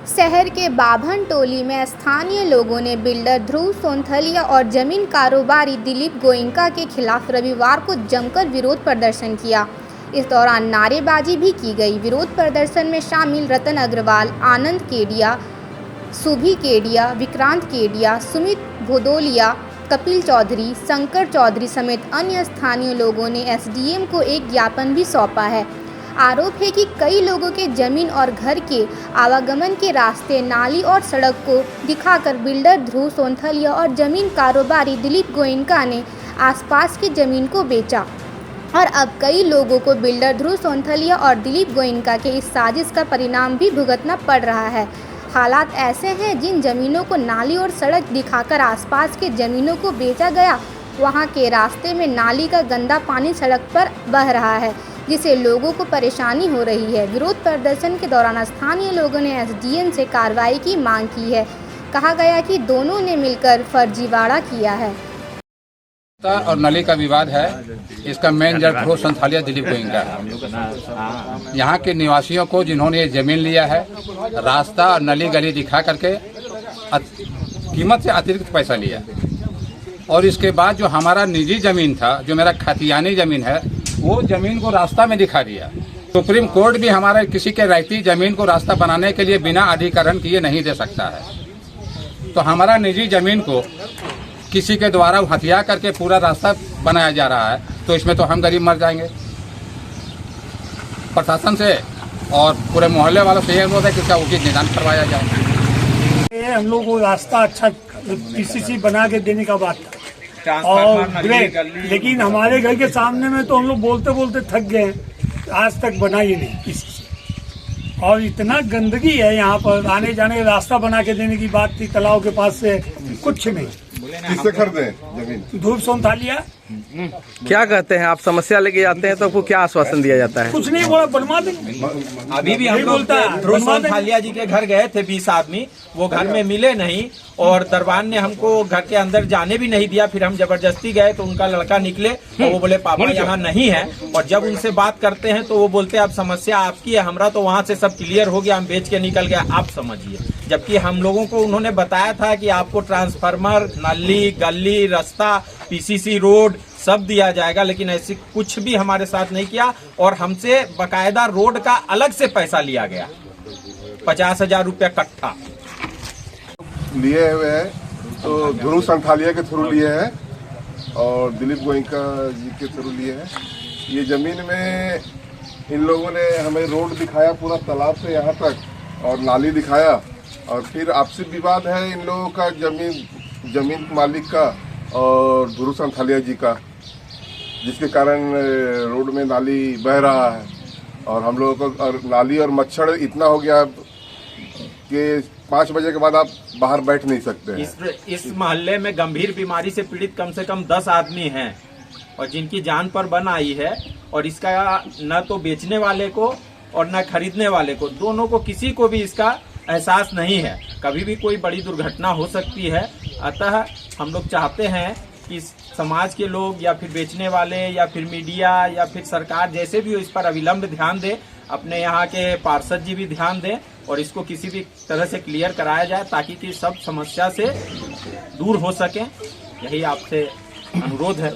शहर के बाभन टोली में स्थानीय लोगों ने बिल्डर ध्रुव सोनथलिया और जमीन कारोबारी दिलीप गोयनका के खिलाफ रविवार को जमकर विरोध प्रदर्शन किया। इस दौरान नारेबाजी भी की गई। विरोध प्रदर्शन में शामिल रतन अग्रवाल, आनंद केडिया, सुभी केडिया, विक्रांत केडिया, सुमित भदौलिया, कपिल चौधरी, शंकर चौधरी समेत अन्य स्थानीय लोगों ने एसडीएम को एक ज्ञापन भी सौंपा है। आरोप है कि कई लोगों के जमीन और घर के आवागमन के रास्ते, नाली और सड़क को दिखाकर बिल्डर ध्रुव सोनथलिया और जमीन कारोबारी दिलीप गोयनका ने आसपास की जमीन को बेचा और अब कई लोगों को बिल्डर ध्रुव सोनथलिया और दिलीप गोयनका के इस साजिश का परिणाम भी भुगतना पड़ रहा है। हालात ऐसे हैं, जिन जमीनों को नाली और सड़क दिखाकर आसपास के जमीनों को बेचा गया, वहां के रास्ते में नाली का गंदा पानी सड़क पर बह रहा है, जिससे लोगों को परेशानी हो रही है। विरोध प्रदर्शन के दौरान स्थानीय लोगों ने एसडीएम से कार्रवाई की मांग की है। कहा गया कि दोनों ने मिलकर फर्जीवाड़ा किया है। और नली का विवाद है, इसका मेन जड़ ध्रुव सोनथलिया दिलीप गोयनका है। यहाँ के निवासियों को जिन्होंने ये जमीन लिया है, रास्ता और नली गली दिखा करके कीमत से अतिरिक्त पैसा लिया और इसके बाद जो हमारा निजी जमीन था, जो मेरा खतियानी जमीन है, वो जमीन को रास्ता में दिखा दिया। सुप्रीम कोर्ट भी हमारे किसी के रैयती जमीन को रास्ता बनाने के लिए बिना अधिकरण किए नहीं दे सकता है। तो हमारा निजी जमीन को किसी के द्वारा हथिया करके पूरा रास्ता बनाया जा रहा है, तो इसमें तो हम गरीब मर जाएंगे। प्रशासन से और पूरे मोहल्ले वालों से यह अनुरोध है कि इसका उचित निदान करवाया जाए। हम लोग को रास्ता अच्छा पीसीसी बना के देने का बात था और लेकिन हमारे घर के सामने में तो हम लोग बोलते बोलते थक गए, आज तक बना ही नहीं पीसीसी। और इतना गंदगी है यहाँ पर, आने जाने का रास्ता बना के देने की बात थी तालाब के पास से, कुछ नहीं। किससे खरीदे जमीन? ध्रुव सोनथलिया। क्या कहते हैं आप? समस्या लेके जाते हैं तो आपको क्या आश्वासन दिया जाता है? कुछ नहीं, बोला बनवा देंगे। अभी भी हम लोग ध्रुव सोनथलिया जी के घर गए थे, 20 आदमी, वो घर में मिले नहीं और दरबान ने हमको घर के अंदर जाने भी नहीं दिया। फिर हम जबरदस्ती गए तो उनका लड़का निकले और वो बोले पापा यहाँ नहीं है। और जब उनसे बात करते हैं तो वो बोलते हैं अब समस्या आपकी है, हमारा तो वहाँ से सब क्लियर हो गया, हम बेच के निकल गए, आप समझिए। जबकि हम लोगों को उन्होंने बताया था कि आपको ट्रांसफार्मर, नली, गली, रास्ता, पीसीसी रोड सब दिया जाएगा, लेकिन ऐसी कुछ भी हमारे साथ नहीं किया और हमसे बकायदा रोड का अलग से पैसा लिया गया, 50,000 रुपया कट्ठा लिए हुए हैं। तो ध्रुव सोनथलिया के थ्रू लिए हैं और दिलीप गोयनका जी के थ्रू लिए हैं। ये जमीन में इन लोगों ने हमें रोड दिखाया पूरा तालाब से यहाँ तक और नाली दिखाया और फिर आपसी विवाद है इन लोगों का, जमीन मालिक का और ध्रुव सोनथलिया जी का, जिसके कारण रोड में नाली बह रहा है और हम लोगों को और नाली और मच्छर इतना हो गया कि 5 बजे के बाद आप बाहर बैठ नहीं सकते हैं। इस मोहल्ले में गंभीर बीमारी से पीड़ित कम से कम 10 आदमी हैं और जिनकी जान पर बन आई है और इसका न तो बेचने वाले को और न खरीदने वाले को, दोनों को किसी को भी इसका एहसास नहीं है। कभी भी कोई बड़ी दुर्घटना हो सकती है। अतः हम लोग चाहते हैं कि समाज के लोग या फिर बेचने वाले या फिर मीडिया या फिर सरकार जैसे भी हो इस पर अविलंब ध्यान दे, अपने यहाँ के पार्षद जी भी ध्यान दें और इसको किसी भी तरह से क्लियर कराया जाए ताकि कि सब समस्या से दूर हो सके। यही आपसे अनुरोध है।